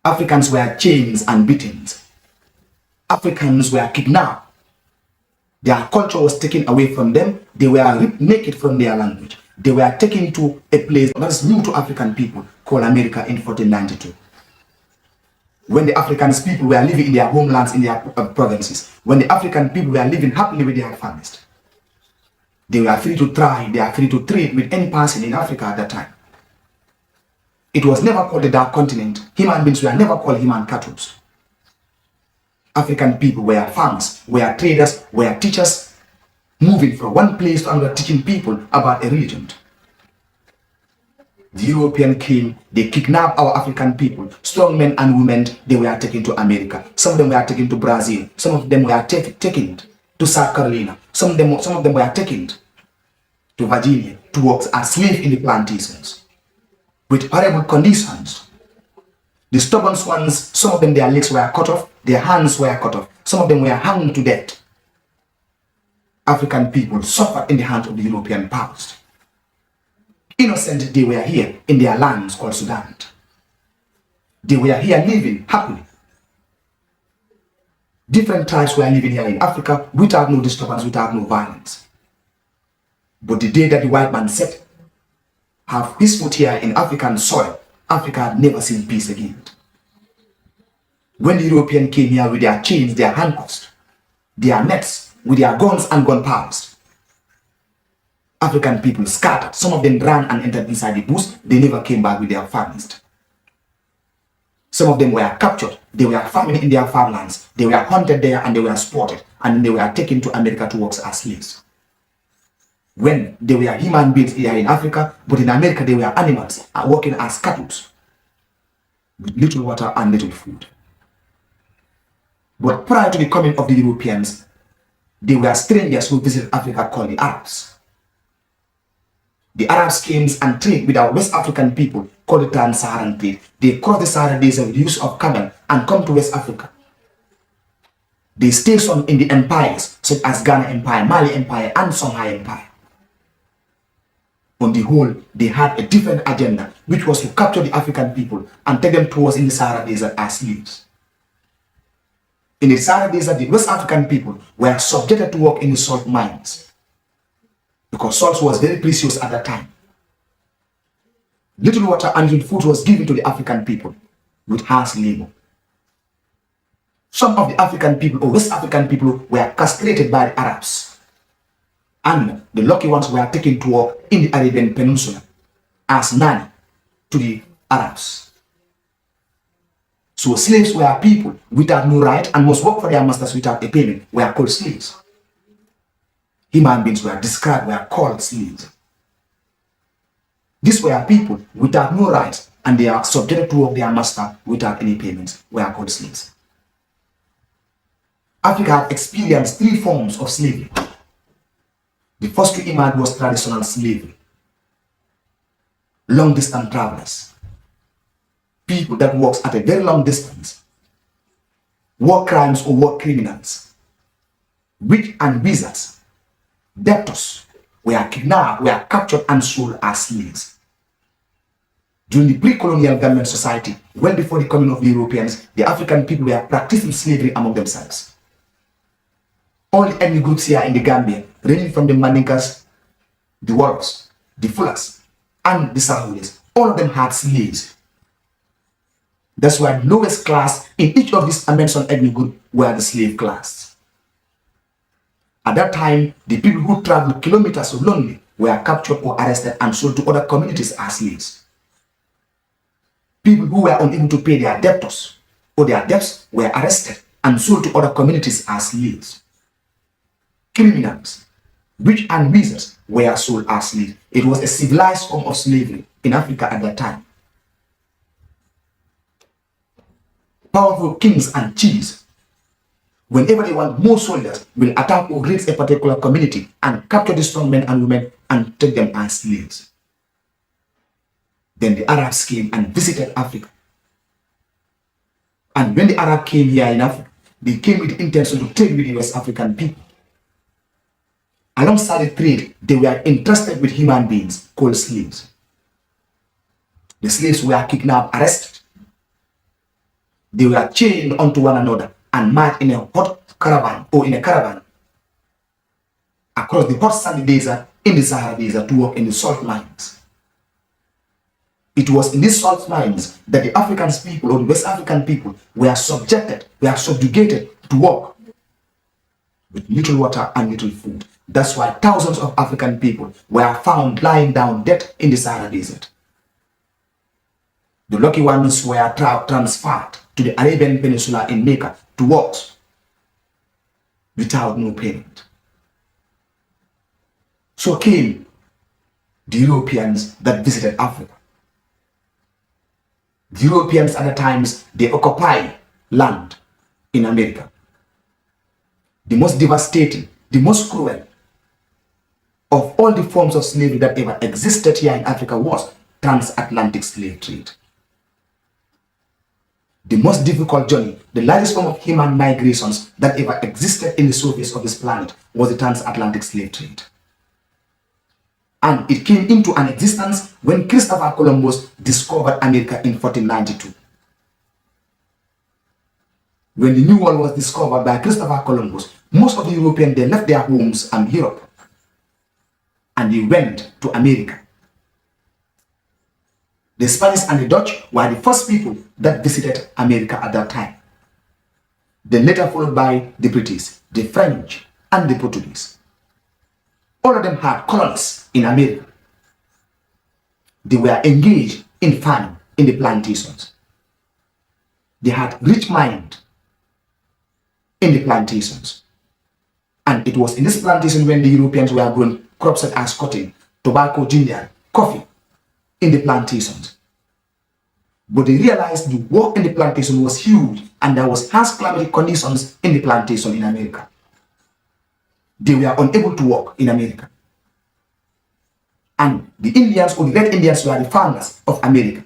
Africans were chained and beaten. Africans were kidnapped. Their culture was taken away from them. They were ripped naked from their language. They were taken to a place that is new to African people called America in 1492. When the African people were living in their homelands, in their provinces, when the African people were living happily with their families, they were free to try, they are free to trade with any person in Africa at that time. It was never called the Dark Continent. Human beings were never called human cattle. African people were farmers, were traders, were teachers, moving from one place to another, teaching people about a religion. The European came, they kidnapped our African people, strong men and women, they were taken to America. Some of them were taken to Brazil, some of them were taken to South Carolina, some of them were taken to Virginia to work as slaves in the plantations with horrible conditions. The stubborn ones, some of them their legs were cut off, their hands were cut off, some of them were hung to death. African people suffered in the hands of the European powers. Innocent, they were here in their lands called Sudan. They were here living happily. Different tribes were living here in Africa without no disturbance, without no violence. But the day that the white man set his foot here in African soil, Africa had never seen peace again. When the European came here with their chains, their handcuffs, their nets, with their guns and gunpowders, African people scattered. Some of them ran and entered inside the bush. They never came back with their families. Some of them were captured. They were family in their farmlands. They were hunted there and they were spotted. And they were taken to America to work as slaves. When they were human beings here in Africa, but in America they were animals working as cattle with little water and little food. But prior to the coming of the Europeans, there were strangers who visited Africa called the Arabs. The Arabs came and traded with our West African people called the Trans-Saharan trade. They crossed the Sahara Desert with the use of camel and come to West Africa. They stayed in the empires such as Ghana Empire, Mali Empire, and Songhai Empire. On the whole, they had a different agenda, which was to capture the African people and take them towards in the Sahara Desert as slaves. In the Sahara Desert, the West African people were subjected to work in the salt mines, because salt was very precious at that time. Little water and little food was given to the African people with harsh labor. Some of the African people or West African people were castrated by the Arabs, and the lucky ones were taken to work in the Arabian Peninsula as nanny to the Arabs. So slaves were people without no right and must work for their masters without a payment, were called slaves. Human beings were described, were called slaves. These were people without no rights and they are subjected to work their master without any payments, were called slaves. Africa had experienced three forms of slavery. The first to emerge was traditional slavery. Long distance travelers, people that work at a very long distance, war crimes or war criminals, witch and wizards, debtors were kidnapped, were captured and sold as slaves. During the pre-colonial government society, well before the coming of the Europeans, the African people were practicing slavery among themselves. All the ethnic groups here in the Gambia, ranging from the Mandinkas, the Wolofs, the Fulas, and the Sahulis, all of them had slaves. That's why the lowest class in each of these mentioned ethnic groups were the slave class. At that time, the people who traveled kilometers so lonely were captured or arrested and sold to other communities as slaves. People who were unable to pay their debtors or their debts were arrested and sold to other communities as slaves. Criminals, witch and wizards were sold as slaves. It was a civilized form of slavery in Africa at that time. Powerful kings and chiefs, whenever they want more soldiers, will attack or raid a particular community and capture the strong men and women and take them as slaves. Then the Arabs came and visited Africa. And when the Arabs came here in Africa, they came with the intention to trade with the West African people. Alongside the trade, they were entrusted with human beings called slaves. The slaves were kidnapped, arrested. They were chained onto one another and marched in a hot caravan or in a caravan across the hot sandy desert in the Sahara Desert to work in the salt mines. It was in these salt mines that the African people or the West African people were subjugated to work with little water and little food. That's why thousands of African people were found lying down dead in the Sahara Desert. The lucky ones were transferred to the Arabian Peninsula in Mecca to work without no payment. So came the Europeans that visited Africa. The Europeans at the times, they occupy land in America. The most devastating, the most cruel of all the forms of slavery that ever existed here in Africa was transatlantic slave trade. The most difficult journey, the largest form of human migrations that ever existed in the surface of this planet was the transatlantic slave trade. And it came into an existence when Christopher Columbus discovered America in 1492. When the New World was discovered by Christopher Columbus, most of the Europeans, they left their homes and Europe and they went to America. The Spanish and the Dutch were the first people that visited America at that time. Then later followed by the British, the French, and the Portuguese. All of them had colonies in America. They were engaged in farming in the plantations. They had rich mines in the plantations. And it was in this plantation when the Europeans were growing crops such as cotton, tobacco, ginger, coffee in the plantations. But they realized the work in the plantation was huge and there was harsh climatic conditions in the plantation in America. They were unable to work in America. And the Indians or the Red Indians were the farmers of America.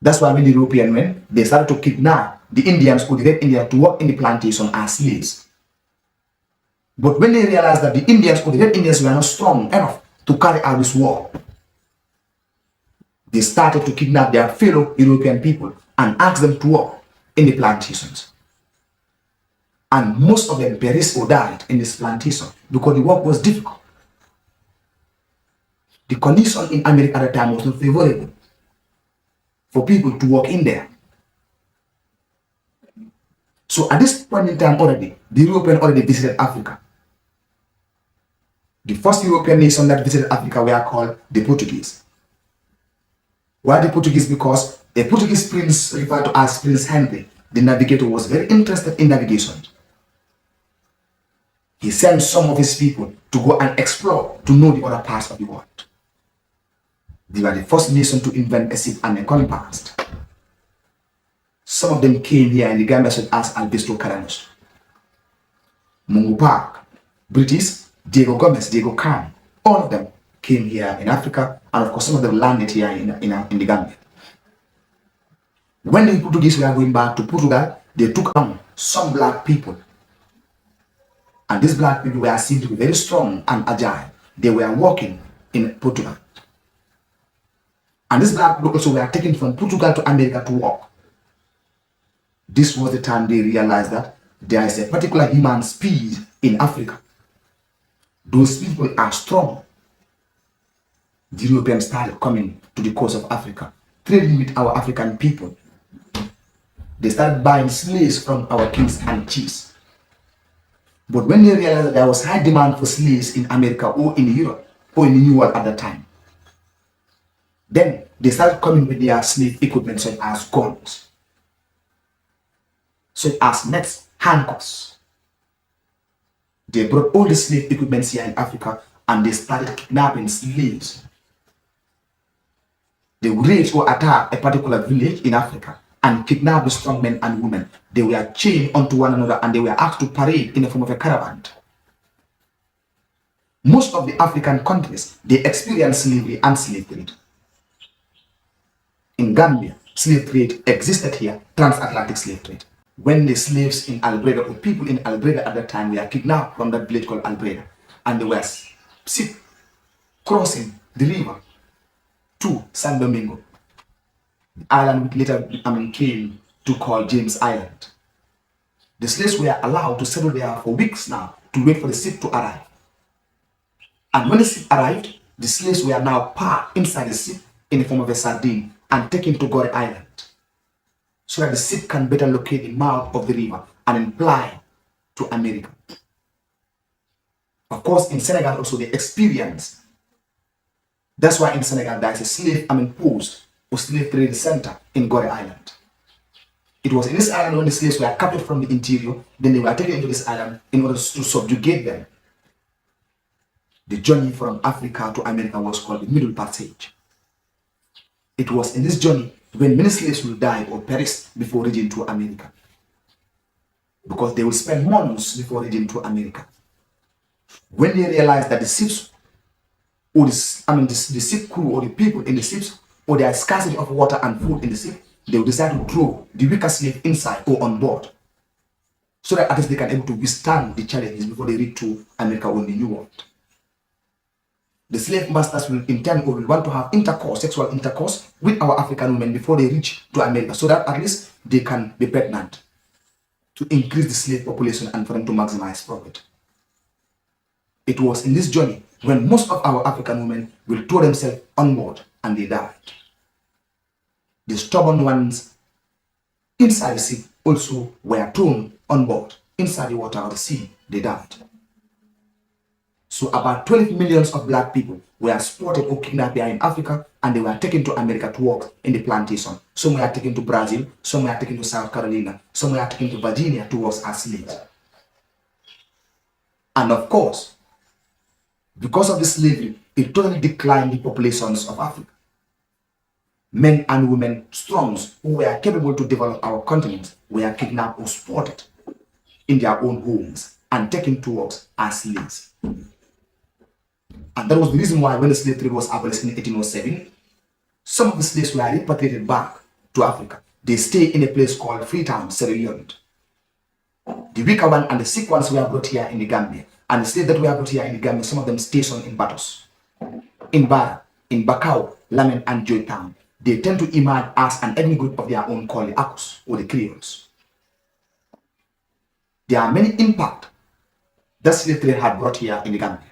That's why when the Europeans went, they started to kidnap the Indians or the Red Indians to work in the plantation as slaves. But when they realized that the Indians or the Red Indians were not strong enough to carry out this war, they started to kidnap their fellow European people and ask them to work in the plantations. And most of them perished or died in this plantation because the work was difficult. The condition in America at the time was not favorable for people to work in there. So at this point in time already, the Europeans already visited Africa. The first European nation that visited Africa were called the Portuguese. Why the Portuguese? Because the Portuguese prince referred to as Prince Henry, the navigator, was very interested in navigation. He sent some of his people to go and explore, to know the other parts of the world. They were the first nation to invent a ship and a compass. Some of them came here in the Gambia such as Albisto Caranos, Mungu Park, British, Diego Gomez, Diego Khan, all of them came here in Africa, and of course some of them landed here in the Gambia. When the Portuguese were going back to Portugal, they took on some black people. And these black people were seen to be very strong and agile. They were working in Portugal. And these black people also were taken from Portugal to America to work. This was the time they realized that there is a particular human speed in Africa. Those people are strong. The Europeans started coming to the coast of Africa, trading with our African people. They started buying slaves from our kings and chiefs. But when they realized that there was high demand for slaves in America or in Europe or in the New World at that time, then they started coming with their slave equipment such as guns, such as nets, handcuffs. They brought all the slave equipment here in Africa and they started kidnapping slaves. They would raid or attack a particular village in Africa and kidnap the strong men and women. They were chained onto one another and they were asked to parade in the form of a caravan. Most of the African countries, they experienced slavery and slave trade. In Gambia, slave trade existed here, transatlantic slave trade. When the slaves in Albreda or people in Albreda at that time were kidnapped from that village called Albreda, and they were crossing the river to San Domingo. the island which later came to call James Island. The slaves were allowed to settle there for weeks now to wait for the ship to arrive. And when the ship arrived, the slaves were now packed inside the ship in the form of a sardine and taken to Gore Island so that the ship can better locate the mouth of the river and then ply to America. Of course, in Senegal also they experienced. That's why in Senegal there is a slave post or slave trade center in Gore Island. It was in this island when the slaves were captured from the interior, then they were taken into this island in order to subjugate them. The journey from Africa to America was called the Middle Passage. It was in this journey when many slaves will die or perish before reaching to America, because they will spend months before reaching to America. When they realize that the ships or the ship crew or the people in the ships or there is scarcity of water and food in the ship, they will decide to throw the weaker slave inside or on board so that at least they can able to withstand the challenges before they reach to America or the New World. The slave masters will intend or will want to have intercourse, sexual intercourse with our African women before they reach to America so that at least they can be pregnant to increase the slave population and for them to maximize profit. It was in this journey when most of our African women will throw themselves on board and they died. The stubborn ones inside the sea also were thrown on board inside the water of the sea. They died. So about 12 millions of black people were spotted or kidnapped here in Africa and they were taken to America to work in the plantation. Some were taken to Brazil, some were taken to South Carolina, some were taken to Virginia to work as slaves. And of course, because of the slavery, it totally declined the populations of Africa. Men and women, strongs who were capable to develop our continent, were kidnapped or spotted in their own homes and taken to work as slaves. And that was the reason why when the slave trade was abolished in 1807, some of the slaves were repatriated back to Africa. They stayed in a place called Freetown, Sierra Leone. The weaker one and the sick ones were brought here in the Gambia. And the slaves that were brought here in the Gambia, some of them stationed in Batos, in Bara, in Bakau, Lamen, and Joytown. They tend to emerge as an ethnic group of their own called the Akus or the Creoles. There are many impacts that slave trade had brought here in the Gambia.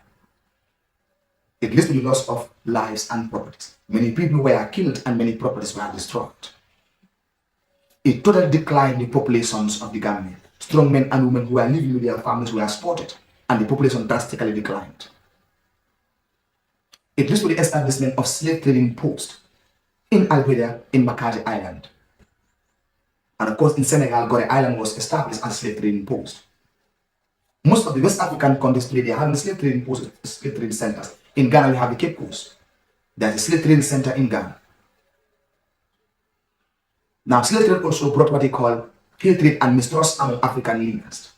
It leads to the loss of lives and properties. Many people were killed and many properties were destroyed. It totally declined the populations of the Gambia. Strong men and women who were living with their families were spotted and the population drastically declined. It leads to the establishment of slave trading posts in Algeria, in Makati Island. And of course in Senegal, Gore Island was established as a slave trading post. Most of the West African countries today, they have slave trading posts, slave trading centers. In Ghana, we have the Cape Coast. There's a slave trading center in Ghana. Now, slave trade also brought what they call hatred and mistrust among African leaders.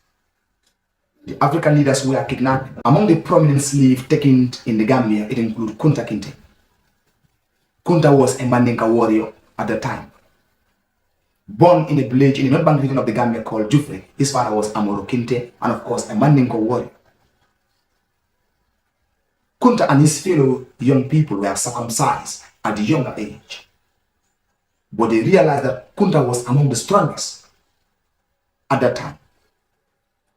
The African leaders were kidnapped. Among the prominent slaves taken in the Gambia, it includes Kunta Kinte. Kunta was a Mandinka warrior at the time. Born in a village in the North Bank region of the Gambia called Jufre, his father was Amoro Kinte, and of course, a Mandinka warrior. Kunta and his fellow young people were circumcised at a younger age. But they realized that Kunta was among the strongest at that time.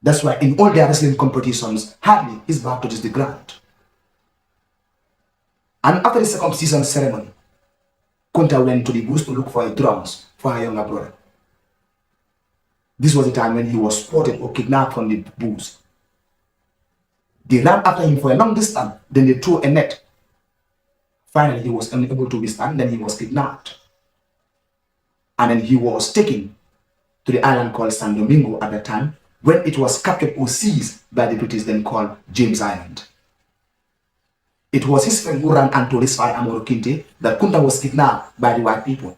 That's why in all their wrestling competitions, hardly his back touches the ground. And after the circumcision ceremony, Kunta went to the bush to look for a drums for her younger brother. This was the time when he was spotted or kidnapped from the bush. They ran after him for a long distance, then they threw a net. Finally, he was unable to withstand, then he was kidnapped. And then he was taken to the island called San Domingo at the time, when it was captured or seized by the British, then called James Island. It was his friend who ran and told his father Amoro Kinte that Kunta was kidnapped by the white people.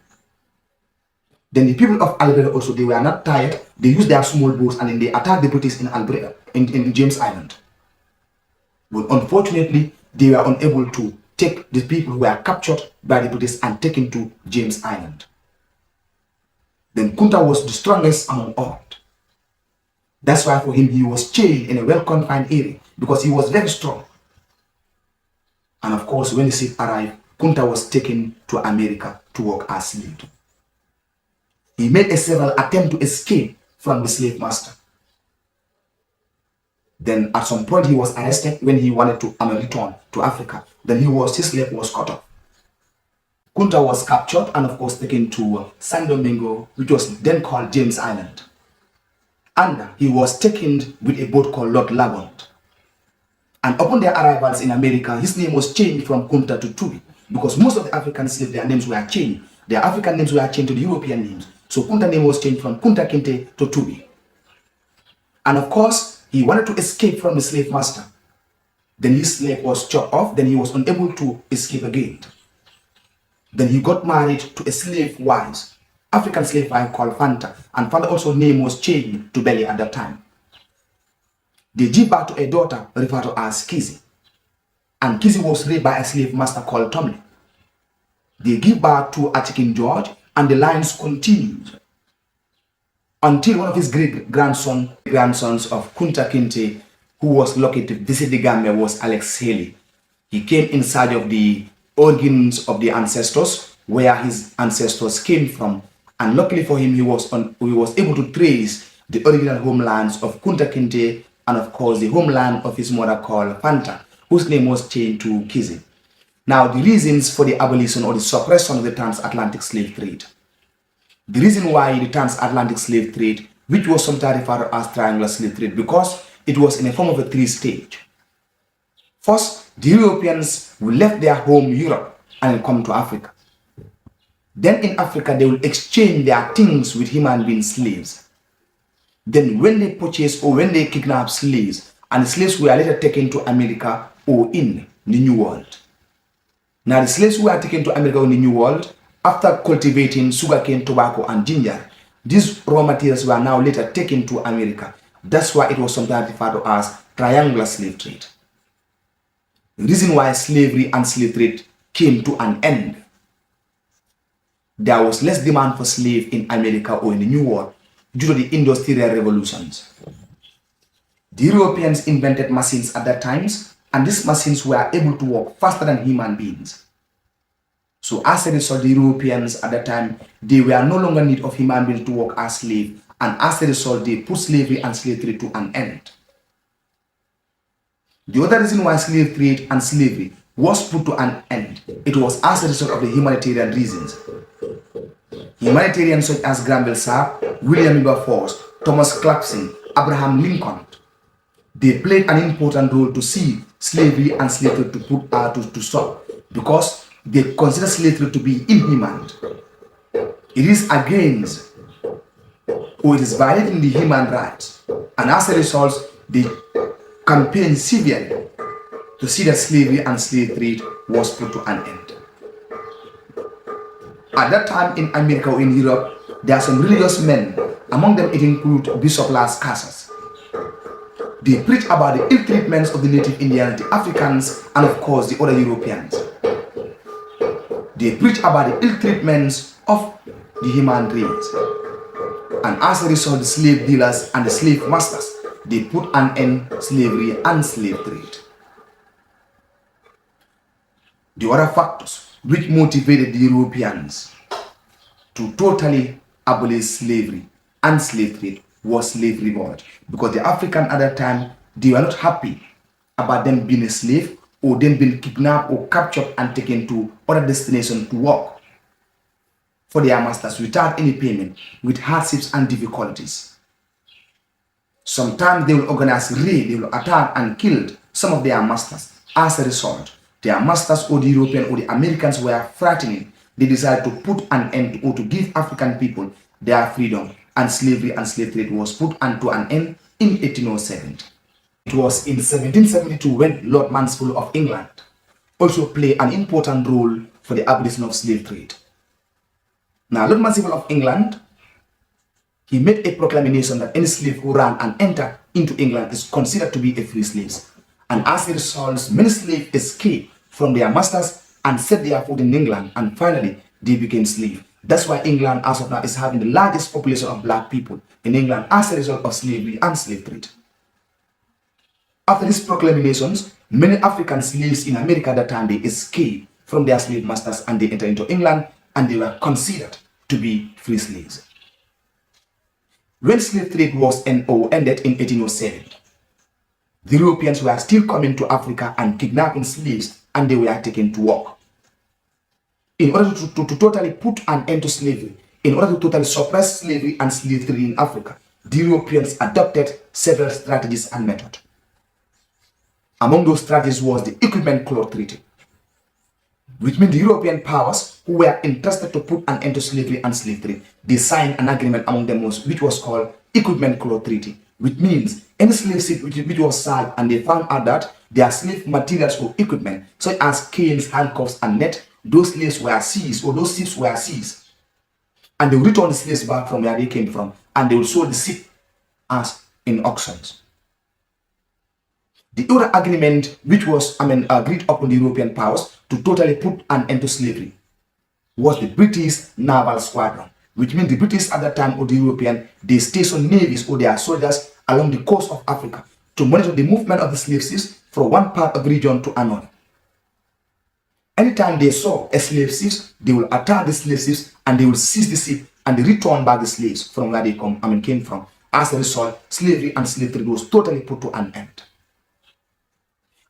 Then the people of Alberta also, they were not tired. They used their small boats and then they attacked the British in Alberta, in James Island. But unfortunately, they were unable to take the people who were captured by the British and taken to James Island. Then Kunta was the strongest among all. That's why for him, he was chained in a well-confined area because he was very strong. And of course, when the ship arrived, Kunta was taken to America to work as slave. He made a several attempt to escape from the slave master. Then at some point he was arrested when he wanted to return to Africa. Then his leg was cut off. Kunta was captured and of course taken to San Domingo, which was then called James Island. And he was taken with a boat called Lord Lavant. And upon their arrivals in America, his name was changed from Kunta to Tubi, because most of the African slaves, their names were changed. Their African names were changed to the European names. So Kunta name was changed from Kunta Kinte to Tubi. And of course, he wanted to escape from the slave master. Then his leg was chopped off. Then he was unable to escape again. Then he got married to a slave wife, African slave wife called Fanta. And Fanta also name was changed to Belly at that time. They gave birth to a daughter referred to as Kizzy. And Kizzy was raised by a slave master called Tomlin. They give birth to a King George, and the lines continued until one of his grandsons of Kunta Kinte, who was lucky to visit the Gambia, was Alex Haley. He came in search of the origins of the ancestors, where his ancestors came from, and luckily for him, he was able to trace the original homelands of Kunta Kinte, and of course the homeland of his mother called Fanta, whose name was changed to Kizzy. Now, the reasons for the abolition or the suppression of the transatlantic slave trade. The reason why the transatlantic slave trade, which was sometimes referred to as triangular slave trade, because it was in a form of a three-stage. First, the Europeans will left their home Europe and come to Africa. Then in Africa, they will exchange their things with human being slaves. Then when they purchase or when they kidnap slaves, and the slaves were later taken to America or in the New World. Now the slaves who were taken to America or in the New World, after cultivating sugarcane, tobacco, and ginger, these raw materials were now later taken to America. That's why it was sometimes referred to as triangular slave trade. The reason why slavery and slave trade came to an end, there was less demand for slaves in America or in the New World due to the industrial revolutions. The Europeans invented machines at that times, and these machines were able to work faster than human beings. So as a result, the Europeans at that time, they were no longer in need of human beings to work as slaves, and as a result, they put slavery and slave trade to an end. The other reason why slave trade and slavery was put to an end, it was as a result of the humanitarian reasons. Humanitarians such as Granville Sharp, William Wilberforce, Thomas Clarkson, Abraham Lincoln, they played an important role to see slavery and slave trade to stop, because they consider slavery to be inhuman. It is against, or it is violating the human rights, and as a result, they campaigned severely to see that slavery and slave trade was put to an end. At that time in America or in Europe, there are some religious men, among them it includes Bishop Las Casas. They preach about the ill treatments of the native Indians, the Africans, and of course the other Europeans. They preach about the ill treatments of the human race. And as a result, the slave dealers and the slave masters, they put an end to slavery and slave trade. The other factors which motivated the Europeans to totally abolish slavery and slave trade was slave revolt, because the African at that time, they were not happy about them being a slave or them being kidnapped or captured and taken to other destinations to work for their masters without any payment, with hardships and difficulties. Sometimes they will organize raid, they will attack and kill some of their masters. As a result, their masters or the European or the Americans were frightening. They decided to put an end to, or to give African people their freedom, and slavery and slave trade was put to an end in 1807. It was in 1772 when Lord Mansfield of England also played an important role for the abolition of slave trade. Now, Lord Mansfield of England, he made a proclamation that any slave who ran and entered into England is considered to be a free slave. And as a result, many slaves escaped from their masters and set their foot in England, and finally they became slaves. That's why England as of now is having the largest population of black people in England as a result of slavery and slave trade. After these proclamations, many African slaves in America at that time, they escaped from their slave masters and they entered into England, and they were considered to be free slaves. When slave trade was ended in 1807, the Europeans were still coming to Africa and kidnapping slaves, and they were taken to work. In order to totally put an end to slavery, in order to totally suppress slavery and slave trade in Africa, the Europeans adopted several strategies and methods. Among those strategies was the Equipment Clause Treaty, which means the European powers who were interested to put an end to slavery and slave trade, they signed an agreement among them, which was called Equipment Clause Treaty, which means any slave ship which was sold and they found out that their slave materials or equipment, such as canes, handcuffs, and net, those slaves were seized, or those ships were seized, and they will return the slaves back from where they came from, and they will sell the ship as in auctions. The other agreement which was agreed upon the European powers to totally put an end to slavery was the British Naval Squadron, which means the British at that time, or the European, they stationed navies or their soldiers along the coast of Africa to monitor the movement of the slave ships from one part of the region to another. Anytime they saw a slave ship, they will attack the slave ships and they will seize the ship and they return back the slaves from where they came from. As a result, slavery and slave trade was totally put to an end.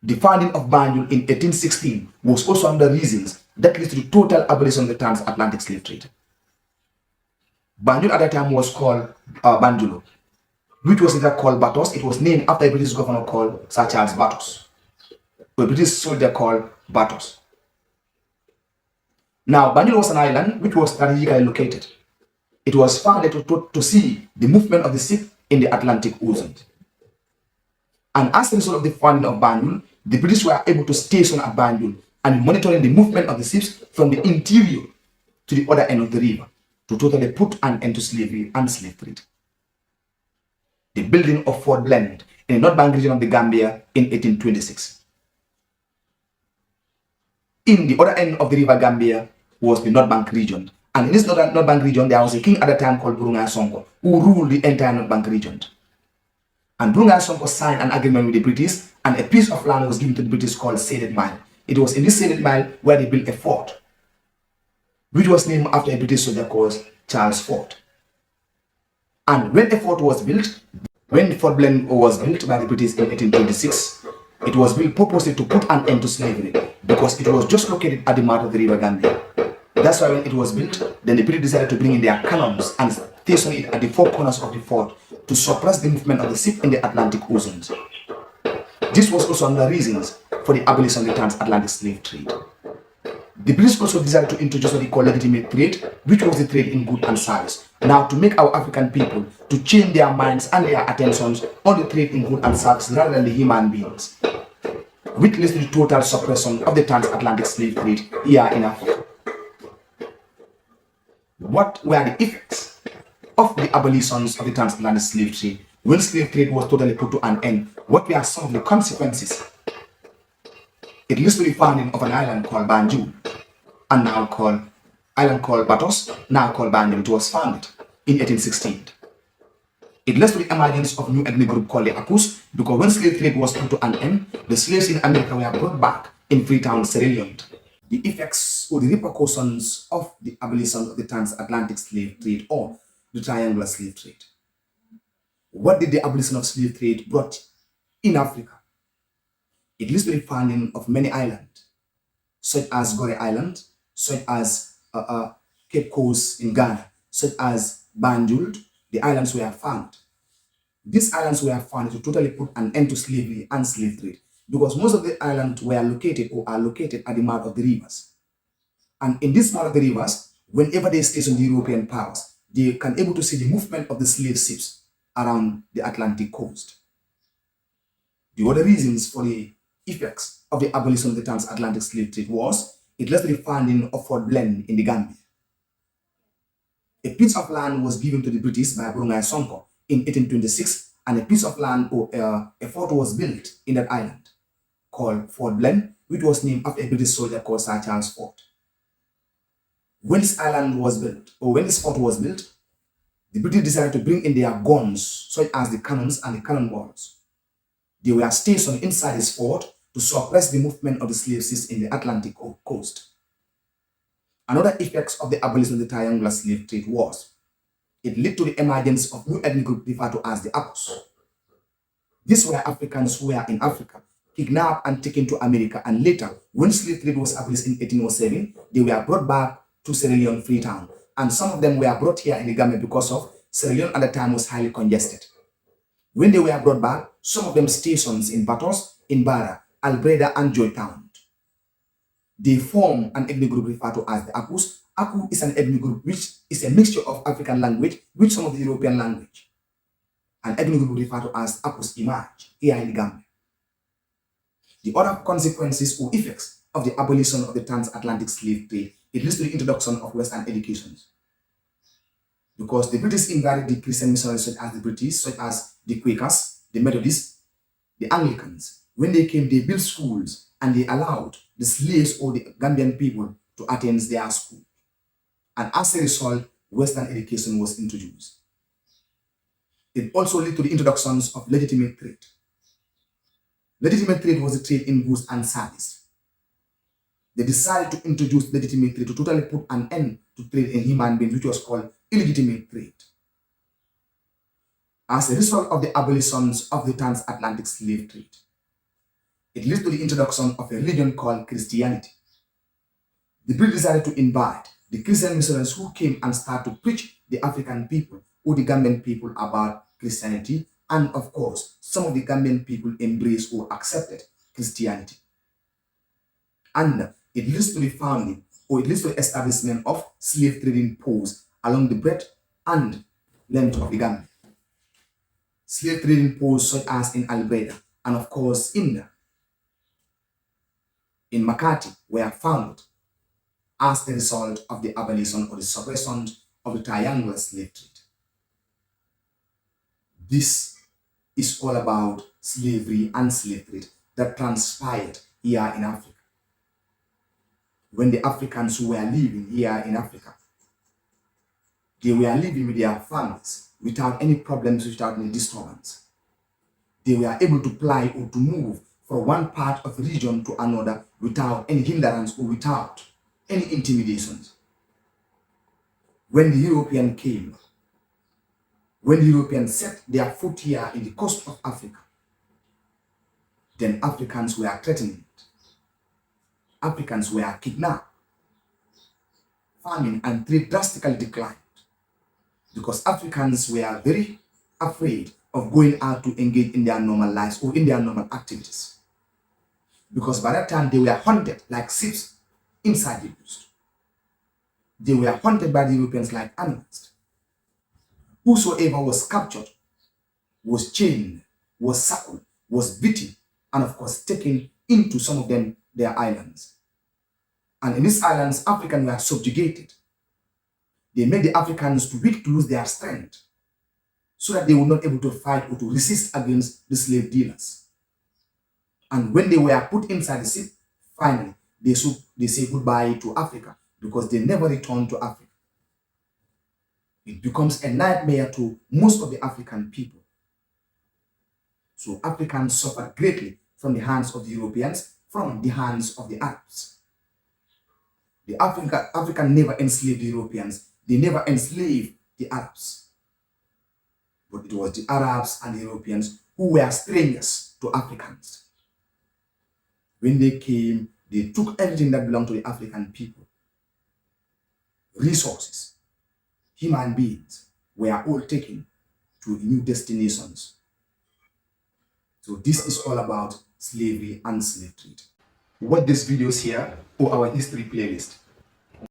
The founding of Banjul in 1816 was also one of the reasons that led to the total abolition of the transatlantic slave trade. Banjul at that time was called Banjulo, which was later called Batos. It was named after a British governor called Sir Charles Batos, a British soldier called Batos. Now, Banjul was an island which was strategically located. It was founded to see the movement of the ship in the Atlantic Ocean. And as a result of the founding of Banjul, the British were able to station at Banjul and monitoring the movement of the ships from the interior to the other end of the river to totally put an end to slavery and slave trade. The building of Fort Blend in the North Bank region of the Gambia in 1826. In the other end of the river Gambia was the North Bank region. And in this North Bank region, there was a king at the time called Brunei Sonko, who ruled the entire North Bank region. And Brunei Sonko signed an agreement with the British, and a piece of land was given to the British called Shaded Mile. It was in this Shaded Mile where they built a fort, which was named after a British soldier called Charles Fort. And when a fort was built, when Fort Blend was built by the British in 1826, it was built purposely to put an end to slavery because it was just located at the mouth of the river Gambia. That's why when it was built, then the British decided to bring in their cannons and station it at the four corners of the fort to suppress the movement of the ship in the Atlantic Ocean. This was also one of the reasons for the abolition of the transatlantic slave trade. The British also decided to introduce what they call legitimate trade, which was the trade in goods and service. Now, to make our African people to change their minds and their attentions on the trade in goods and service rather than the human beings, which leads to the total suppression of the transatlantic slave trade here in Africa. What were the effects of the abolitions of the transatlantic slave trade when slave trade was totally put to an end? What were some of the consequences? It leads to the founding of an island called Banjul, and now called island called Batos, now called Banjul. It was founded in 1816. It led to the emergence of new ethnic group called the Akus, because when slave trade was put to an end, the slaves in America were brought back in Freetown, Sierra Leone. The effects or the repercussions of the abolition of the transatlantic slave trade or the triangular slave trade. What did the abolition of slave trade brought in Africa? It leads to the founding of many islands, such as Gore Island, such as Cape Coast in Ghana, such as Banjul. The islands were found. These islands were found to totally put an end to slavery and slave trade, because most of the islands were located or are located at the mouth of the rivers. And in this mouth of the rivers, whenever they station the European powers, they can able to see the movement of the slave ships around the Atlantic coast. The other reasons for the effects of the abolition of the transatlantic slave trade was it led to the founding of Fort Blend in the Gambia. A piece of land was given to the British by Brunei Sonko in 1826, and a piece of land or a fort was built in that island called Fort Blend, which was named after a British soldier called Sir Charles Fort. When this island was built, or when this fort was built, the British decided to bring in their guns, such as the cannons and the cannonballs. They were stationed inside this fort to suppress the movement of the slave ships in the Atlantic coast. Another effect of the abolition of the triangular slave trade was It led to the emergence of new ethnic group referred to as the Apus. These were Africans who were in Africa, kidnapped and taken to America, and later, when slave trade was abolished in 1807, they were brought back to Sierra Leone Freetown, and some of them were brought here in the Gambia because of Sierra Leone at the time was highly congested. When they were brought back, some of them stations in Batos, in Barra, Albreda, and Joytown. They form an ethnic group referred to as the Akus. Aku is an ethnic group which is a mixture of African language with some of the European language. An ethnic group referred to as Akus emerged here in the Gambia. The other consequences or effects of the abolition of the transatlantic slave trade, it leads to the introduction of Western educations. Because the British invited the Christian missionaries such as the British, such as the Quakers, the Methodists, the Anglicans. When they came, they built schools and they allowed the slaves or the Gambian people to attend their school. And as a result, Western education was introduced. It also led to the introductions of legitimate trade. Legitimate trade was a trade in goods and service. They decided to introduce legitimate trade to totally put an end to trade in human beings, which was called illegitimate trade. As a result of the abolitions of the transatlantic slave trade, it led to the introduction of a religion called Christianity. The British decided to invite the Christian missionaries who came and started to preach the African people or the Gambian people about Christianity, and of course, some of the Gambian people embraced or accepted Christianity. And it leads to the founding or it leads to the establishment of slave trading posts along the breadth and length of the Gambia. Slave trading posts such as in Albreda and of course in Makati were founded as the result of the abolition or the suppression of the triangular slave trade. This is all about slavery and slave trade that transpired here in Africa. When the Africans who were living here in Africa, they were living with their families without any problems, without any disturbance. They were able to ply or to move from one part of the region to another without any hindrance or without any intimidations. When the European came, when the Europeans set their foot here in the coast of Africa, then Africans were threatened. Africans were kidnapped. Famine and trade drastically declined because Africans were very afraid of going out to engage in their normal lives or in their normal activities. Because by that time they were hunted like sheep inside the bush. They were hunted by the Europeans like animals. Whosoever was captured, was chained, was shackled, was beaten, and of course taken into some of them their islands. And in these islands, Africans were subjugated. They made the Africans too weak to lose their strength so that they were not able to fight or to resist against the slave dealers. And when they were put inside the ship, finally, they say goodbye to Africa because they never returned to Africa. It becomes a nightmare to most of the African people. So Africans suffered greatly from the hands of the Europeans, from the hands of the Arabs. The African never enslaved the Europeans. They never enslaved the Arabs. But it was the Arabs and the Europeans who were strangers to Africans. When they came, they took everything that belonged to the African people. Resources, human beings were all taken to new destinations. So this is all about slavery and slave trade. Watch these videos here or our history playlist.